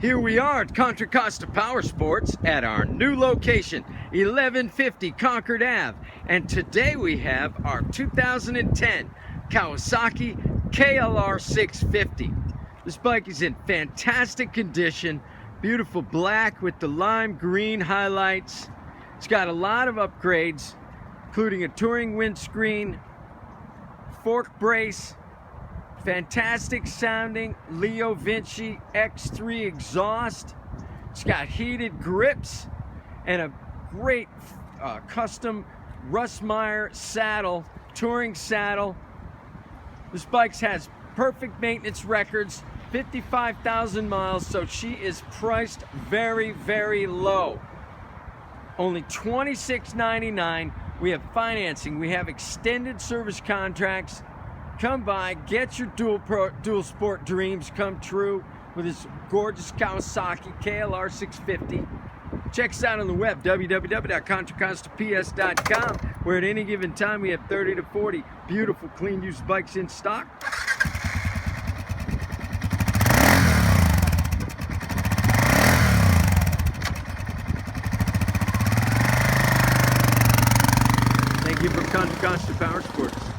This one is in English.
Here we are at Contra Costa Powersports at our new location, 1150 Concord Ave. And today we have our 2010 Kawasaki KLR650. This bike is in fantastic condition, beautiful black with the lime green highlights. It's got a lot of upgrades, including a touring windscreen, fork brace, fantastic sounding Leo Vinci X3 exhaust. It's got heated grips and a great custom Russ Meyer saddle, touring saddle. This bike has perfect maintenance records, 55,000 miles, so she is priced very, very low. Only $26.99. We have financing, we have extended service contracts. Come by, get your dual sport dreams come true with this gorgeous Kawasaki KLR650. Check us out on the web, www.contracostaps.com, where at any given time we have 30 to 40 beautiful, clean used bikes in stock. Thank you for Contra Costa Powersports.